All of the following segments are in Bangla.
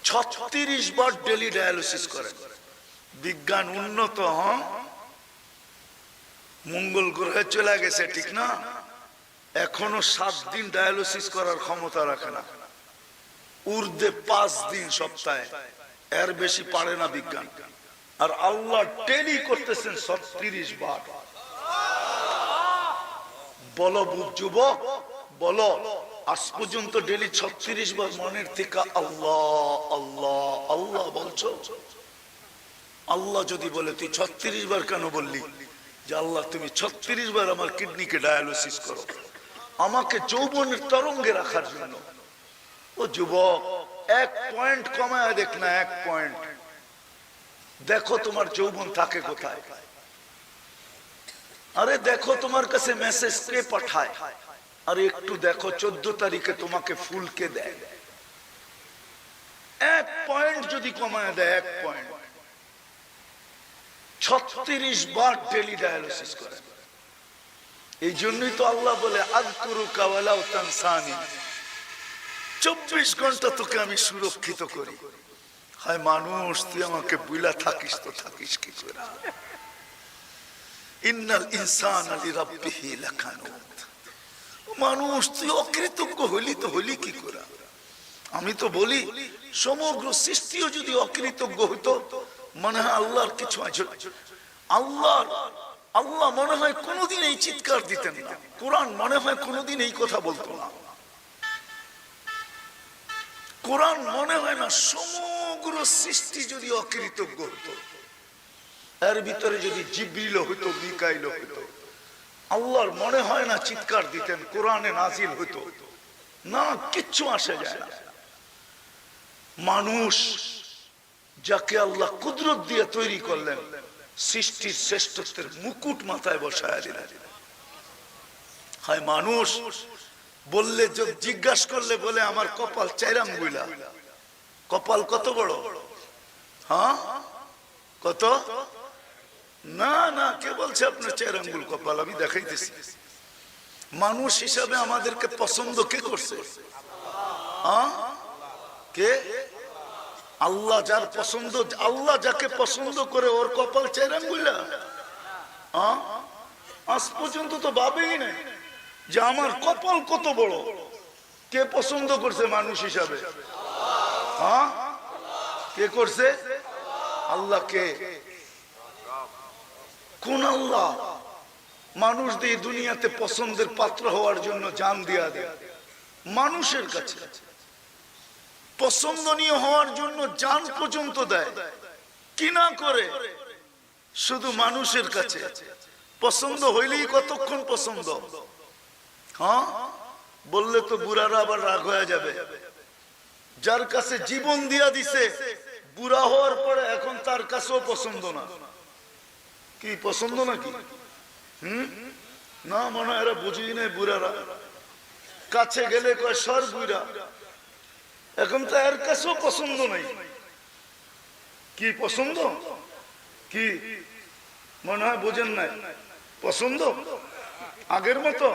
36 বার ডেলি ডায়ালিসিস করেন। বিজ্ঞান উন্নত, মঙ্গল গ্রহে চলে গেছে, ঠিক না? এখনো 7 দিন ডায়ালিসিস করার ক্ষমতা রাখে না, ঊর্ধ্বে 5 দিন সপ্তাহে, এর বেশি পারে না বিজ্ঞান। আর আল্লাহ ডেলি করতেছেন 36 বার। বলো যুবক, বলো আজ পর্যন্ত ডেলি 36 বার মনের থেকে আল্লাহ আল্লাহ আল্লাহ বলছো? আল্লাহ যদি বলে তুই 36 বার কেন বললি? যে আল্লাহ তুমি 36 বার আমার কিডনিকে ডায়ালিসিস করো, আমাকে যৌবনের তরঙ্গে রাখার জন্য। ও যুবক, 1 পয়েন্ট কমায় দেখ না, 1 পয়েন্ট দেখো তোমার যৌবন থাকে কোথায়। আরে দেখো তোমার কাছে মেসেজ কে পাঠায়, আরে একটু দেখো 14 তারিখে তোমাকে ফুল কে দেয়। 1 পয়েন্ট যদি কমায় দেয়, 1 পয়েন্ট, 36 বার ডেলি ডায়ালিসিস করে। এই জন্যই তো আল্লাহ বলে আযকুরুকা ওয়ালাউ তানসানি, 24 ঘন্টা তোকে আমি সুরক্ষিত করি। হায় মানুষ, তুই আমাকে বুইলা থাকিস তো থাকিস কি করে? ইন্নাল ইনসানা লিরাব্বিহি লাকানুত। মানুষ তুই অকৃতজ্ঞ হইলি তো হইলি কি করে? আমি তো বলি সমগ্র সৃষ্টিও যদি অকৃতজ্ঞ হইতো, মনে হয় আল্লাহর কিছু আছে। আল্লাহ মনে হয় কোনোদিন এই চিৎকার দিতেন না, কোরআন মনে হয় কোনোদিন এই কথা বলতো না, কোরআন মনে হয় না। সমগ্র সৃষ্টি যদি অকৃতজ্ঞ হতো, এর ভিতরে যদি জিবরিল হইতো, মিকাইল হইতো, আল্লাহর মনে হয় না চিৎকার দিতেন, কোরআনে নাজিল হইতো না, কিচ্ছু আসে যায় না। মানুষ যাকে আল্লাহ কুদরত দিয়ে তৈরি করলেন, সৃষ্টির শ্রেষ্ঠত্বের মুকুট মাথায় বসায় দিলেন। হায় মানুষ বললে, জিজ্ঞাসা করলে বলে আমার কপাল 4 আঙ্গুলা। কপাল কত বড়? হ্যাঁ কত? না না, কে বলছে আপনার 4 আঙ্গুল কপাল? আমি দেখাইতেছি। মানুষ হিসাবে আমাদেরকে পছন্দ কে করছে? কে? আল্লাহ। যার পছন্দ, আল্লাহ যাকে পছন্দ করে ওর কপাল 4 আঙ্গুলা। আজ পর্যন্ত তো ভাবেই নাই যে আমার কপাল কত বড়। কে পছন্দ করছে মানুষ হিসাবে? কে করছে? আল্লাহ। কে? কোন আল্লাহ? মানুষ দিয়ে দুনিয়াতে পছন্দের পাত্র হওয়ার জন্য জান দিয়া দেয়, মানুষের কাছে পছন্দনীয় হওয়ার জন্য জান পর্যন্ত দেয়, কি না করে? শুধু মানুষের কাছে পছন্দ হইলেই কতক্ষণ পছন্দ? বললে তো বুড়ারা আবার রাগ হয়ে যাবে। যার কাছে জীবন দিয়া দিছে, বুড়া হওয়ার পরে এখন তার কাছেও পছন্দ না। কি পছন্দ নাকি? না, মনে হয় এরা বুঝি নাই। বুড়ারা কাছে গেলে কয় সর বুড়া, এখন তো এর কাছেও পছন্দ নাই। কি পছন্দ? কি মনে হয় বোঝেন নাই? পছন্দ আগের মতো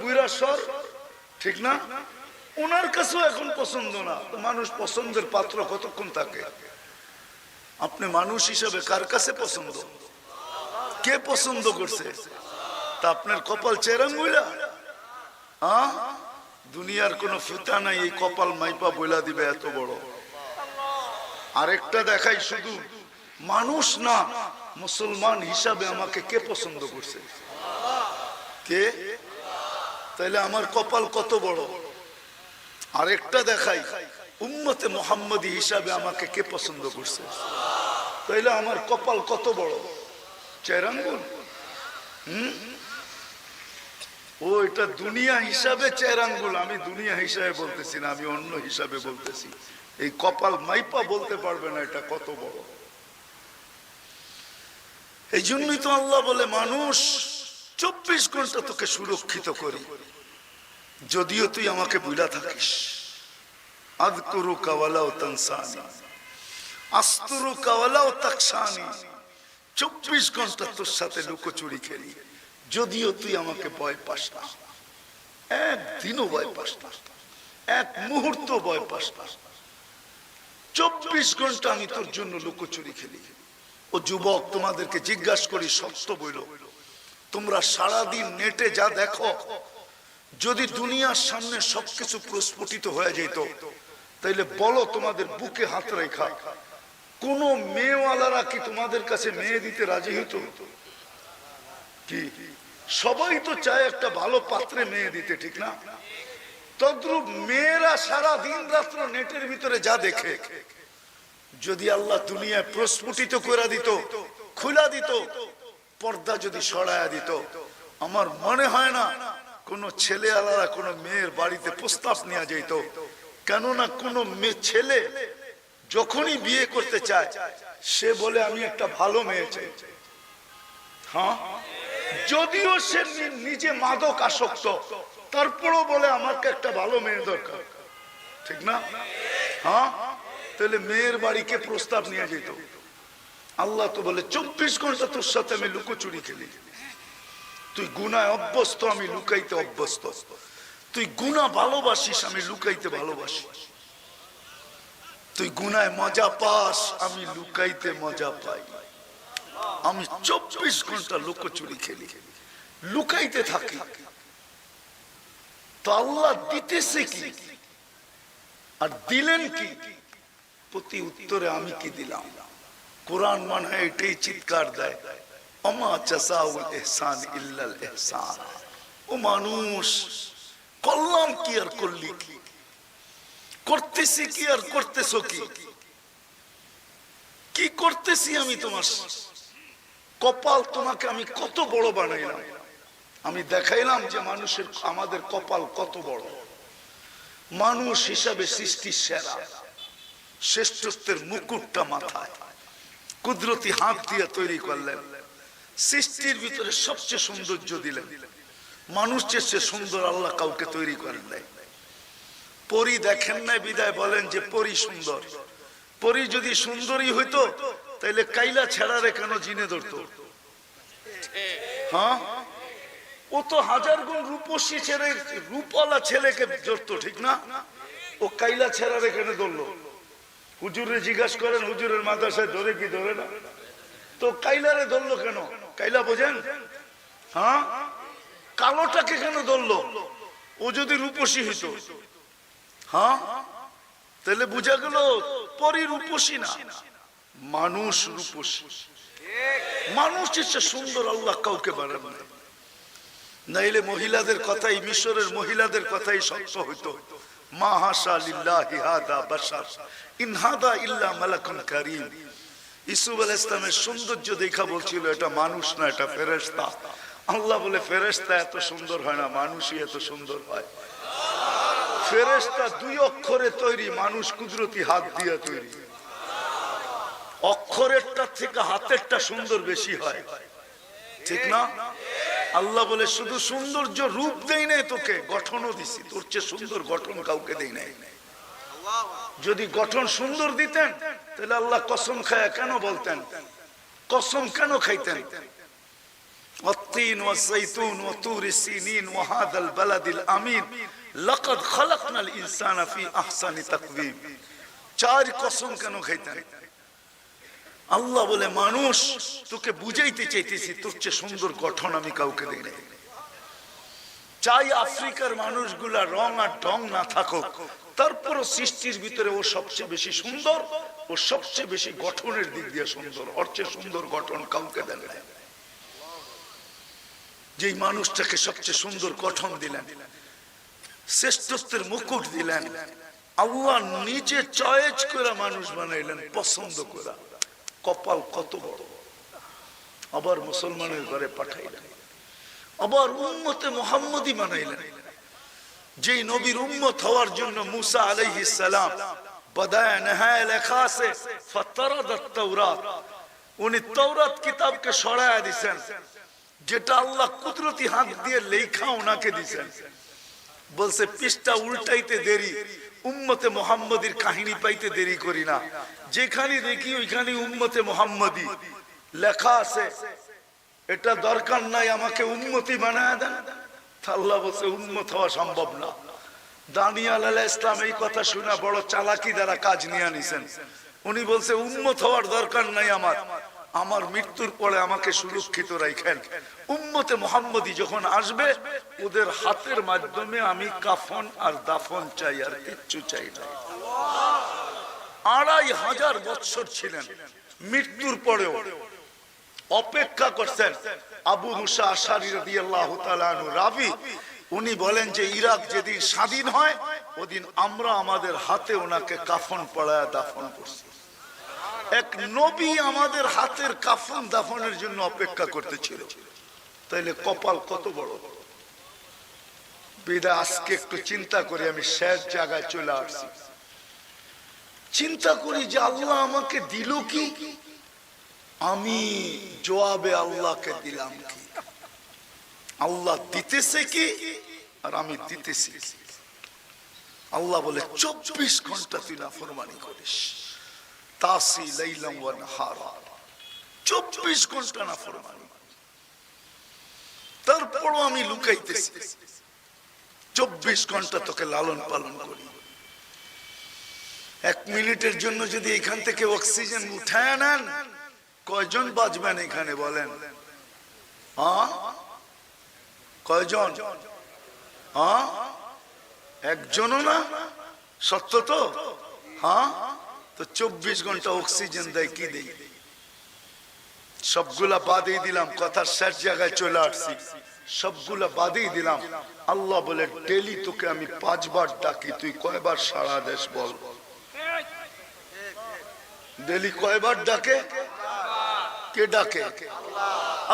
বুড়া সর, ঠিক না? ওনার কাছেও এখন পছন্দ না। মানুষ পছন্দের পাত্র কতক্ষণ থাকে? আপনি মানুষ হিসেবে কার কাছে পছন্দ? কে পছন্দ করছে? তা আপনার কপাল 4 আঙ্গুলা? দুনিয়ার কোন ফিতা নাই এই কপাল মাইপা বইলা দিবে এত বড়। আরেকটা দেখাই, শুধু মানুষ না, মুসলমান হিসাবে আমাকে কে পছন্দ করছে? কে? তাইলে আমার কপাল কত বড়? আরেকটা দেখাই, উম্মতে মুহাম্মদী হিসাবে আমাকে কে পছন্দ করছে? তাইলে আমার কপাল কত বড়? 4 আঙ্গুল। ও এটা দুনিয়া হিসাবে 4 আঙ্গুল। আমি দুনিয়া হিসাবে বলতেছি না, আমি অন্য হিসাবে বলতেছি। এই কপাল মাইপা বলতে পারবে না এটা কত বড়। এই জন্যই তো আল্লাহ বলে মানুষ 24 ঘন্টা তোকে সুরক্ষিত করি, যদিও তুই আমাকে ভুলা থাকিস। আযকুরুকা ওয়ালাউ তানসানি, আস্তুরুকা ওয়ালাউ তাকশানি। 24 ঘন্টা তোর সাথে লুকোচুরি খেলি, যদিও তুই আমাকে ভয় পাস না। একদিনও ভয় পাস না, এক মুহূর্ত ভয় পাস না। 24 ঘন্টা আমি তোর জন্য লুকোচুরি খেলি। ও যুবক, তোমাদেরকে জিজ্ঞাসা করি, সত্য বলো, তোমরা সারাদিন নেটে যা দেখো, যদি দুনিয়ার সামনে সবকিছু প্রস্ফুটিত হয়ে যেত, তাইলে বলো তোমাদের বুকে হাত রেখা কোন মেয়েওয়ালারা কি তোমাদের কাছে মেয়ে দিতে রাজি হতো? কি সবাই তো চায় একটা ভালো পাত্রে মেয়ে দিতে, ঠিক না? তদ্রূপ মেয়েরা সারা দিন রাত্র নেটের ভিতরে যা দেখে, যদি আল্লাহ দুনিয়ায় প্রস্ফুটিত করে দিত, খুলা দিত, পর্দা যদি সরায়া দিত, আমার মনে হয় না কোন ছেলে আলাদা কোন মেয়ের বাড়িতে প্রস্তাব নেওয়া যেত। কেননা কোন মেয়ে ছেলে যখনই বিয়ে করতে চায়, সে বলে আমি একটা ভালো মেয়ে চাই। হ্যাঁ, যদিও সে নিজে মাদক আসক্ত, তারপরও বলে আমাকে একটা ভালো মেয়ে দরকার, ঠিক না? হ্যাঁ, তাহলে মেয়ের বাড়িকে প্রস্তাব নিয়ে যেত। আল্লাহ তো বলে 24 ঘন্টা তোর সাথে আমি লুকোচুরি খেলি। তুই গুনায় অভ্যস্ত, আমি লুকাইতে অভ্যস্ত। তুই গুনাহ ভালোবাসিস, আমি লুকাইতে ভালোবাসি। তুই গুনায় মজা পাস, আমি লুকাইতে মজা পাই। আমি 24 ঘন্টা লুকোচুরি খেলি, লুকাইতে থাকি। তো আল্লাহ দিতেছে কি আর দিলেন কি? প্রতি উত্তরে আমি কি দিলাম? কোরআন মানে এটাই চিৎকার দেয়, ওমা জাযাউল ইহসান ইল্লাল ইহসান। ও মানুষ, করলাম কি আর করলি কি? করতেছি কি আর করতেছো কি? কি করতেছি আমি তোমার? কপাল তোমাকে আমি কত বড় বানাইলাম। আমি দেখাইলাম যে মানুষের, আমাদের কপাল কত বড়। মানুষ হিসাবে সৃষ্টির সেরা, শ্রেষ্ঠত্বের মুকুটটা মাথায় কুদরতি হাত দিয়ে তৈরি করলেন। সৃষ্টির ভিতরে সবচেয়ে সৌন্দর্য দিলেন। মানুষ চেয়ে সুন্দর আল্লাহ কাউকে তৈরি করেন নাই। পরী দেখেন নাই বিদায় বলেন যে পরী সুন্দর। পরী যদি সুন্দরী হইতো, তাইলে কাইলা ছেড়ারে কেন জিনে ধরতো? হ্যাঁ, ও তো হাজার গুণ রূপসী ছেড়ে রূপওয়ালা ছেলেকে ধরতো, ঠিক না? ও কাইলা ছেড়ারে কেন ধরলো? হুজুরে জিজ্ঞাসা করেন, হুজুরের মাদ্রাসায় ধরে কি ধরে না? তো কাইলারে ধরলো কেন? কাইলা বোঝেন? হ্যাঁ, কালোটাকে কেন ধরলো? ও যদি রূপসী হইতো, হ্যাঁ, তাহলে বুঝা গেল পরী রূপসী না, মানুষ রূপসী। মানুষ ইচ্ছে সুন্দর আল্লাহ কাউকে বানান না। নাইলে মহিলাদের কথাই, মিশরের মহিলাদের কথাই সত্য হইতো। মা হাশা লিল্লাহি হাদা বাশার ইন হাদা ইল্লা মালাকুন কারীম। ইউসুফ আলাইহিস সালামের সৌন্দর্য দেখা বলছিল এটা মানুষ না, এটা ফেরেশতা। আল্লাহ বলে ফেরেশতা এত সুন্দর হয় না, মানুষই এত সুন্দর হয়। ফেরেশতা 2 অক্ষরে তৈরি, মানুষ কুদরতি হাত দিয়ে তৈরি। অক্ষরেরটা থেকে হাতেরটা সুন্দর বেশি হয়, ঠিক না? আল্লাহ বলে শুধু সৌন্দর্য রূপ দেই নাই তোকে, গঠনও দিছি। তোর চেয়ে সুন্দর গঠন কাউকে দেই নাই। যদি গঠন সুন্দর দিতেন, তাহলে আল্লাহ কসম খায়া কেন বলতেন? কসম কেন খাইতেন? والتين والزيتون وطور السينين وهذا البلد الأمين لقد خلقنا الإنسان في أحسن تقويم। 4 কসম কেন খাইতেন? আল্লাহ বলে মানুষ তোকে বুঝাইতে চাইতেছি তোর চেয়ে সুন্দর গঠন আমি কাউকে দেই নাই। চাই আফ্রিকার মানুষগুলা রং আর ঢং না থাকুক, তারপরও সৃষ্টির ভিতরে ও সবচেয়ে বেশি সুন্দর, ও সবচেয়ে বেশি গঠনের দিক দিয়ে সুন্দর। ওর চেয়ে সুন্দর গঠন কাউকে দেন নাই। যেই মানুষটাকে সবচেয়ে সুন্দর গঠন দিলেন, শ্রেষ্ঠত্বের মুকুট দিলেন, আল্লাহ নিজে চয়েস করে মানুষ বানাইলেন, পছন্দ করে। কপাল কত বড়! আবার মুসলমানের ঘরে পাঠাইলেন, আবার উম্মতে মুহাম্মদী বানাইলেন। যেই নবীর উম্মত হওয়ার জন্য মুসা আলাইহিস সালাম বদায়ে নেহায় লেখা আছে ফাতারাদাত তাওরাত, উনি তাওরাত কিতাবকে সরায়া দিবেন, যেটা আল্লাহ কুদরতি হাত দিয়ে লেখা ওনাকে দিবেন। বলছে পৃষ্ঠা উল্টাইতে দেরি, উম্মতে মুহাম্মদীর কাহিনী পাইতে দেরি করি না। যেখানে দেখি ওইখানে উম্মতে মুহাম্মদী লেখা আছে, এটা দরকার নাই, আমাকে উম্মতি বানায় দেন। আল্লাহ বলছে উম্মত হওয়া সম্ভব না। দানিয়াল আলাইহিস সালাম এই কথা শুনে বড় চালাকি দ্বারা কাজ নিয়ে নিছেন। উনি বলছে উম্মত হওয়ার দরকার নাই, আমার মৃত্যুর পরে আমাকে সুরক্ষিত রাখেন। উম্মতে মুহাম্মদী যখন আসবে ওদের হাতের মাধ্যমে আমি কাফন আর দাফন চাই, আর কিচ্ছু চাই না। 2500 বছর ছিলেন, মৃত্যুর পরেও অপেক্ষা করছেন। আবু মুসা আশআরী রাদিয়াল্লাহু তাআলা আনহু রাবী, উনি বলেন যে ইরাক যেদিন স্বাধীন হয় ওদিন আমরা আমাদের হাতে ওনাকে কাফন পরায়া দাফন করছি। এক নবী আমাদের হাতের কাফন দাফনের জন্য অপেক্ষা করতেছিল, তাইলে কপাল কত বড়। বিদায় আজকে একটু চিন্তা করি, আমি শেষ জায়গায় চলে আসছি। চিন্তা করি যে আল্লাহ আমাকে দিল কি, আমি জবাবে আল্লাহকে দিলাম কি। আল্লাহ দিতেছে কি আর আমি দিতেছি। আল্লাহ বলে 24 ঘন্টা তুই নাফরমানি করিস, তাসি লাইলাম ওয়া নাহারা, 24 ঘন্টা নাফরমানি। তারপরও আমি লুকাইতেছি, 24 ঘন্টা তোকে লালন পালন করি। 1 মিনিটের জন্য যদি এখান থেকে অক্সিজেন উঠায় নেন, কয়জন বাঁচবেন এখানে বলেন? কয়জন? একজনও না। সত্য তো? তো 24 ঘন্টা অক্সিজেন দেয় কি দেয়? সবগুলা বাদই দিলাম, কথার শেষ জায়গায় চলে আসছি। সবগুলা বাদই দিলাম। আল্লাহ বলে ডেলি তোকে আমি 5 বার ডাকি, তুই কয়বার সারা দেশ বল। ডেলি কয়বার ডাকে? কে ডাকে?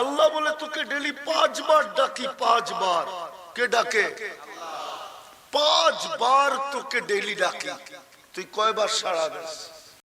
আল্লাহ বলে তোকে ডেলি 5 বার ডাকি, 5 বার। কে ডাকে? 5 বার তোকে ডেলি ডাকি, তুই কয়বার সারা দেশ?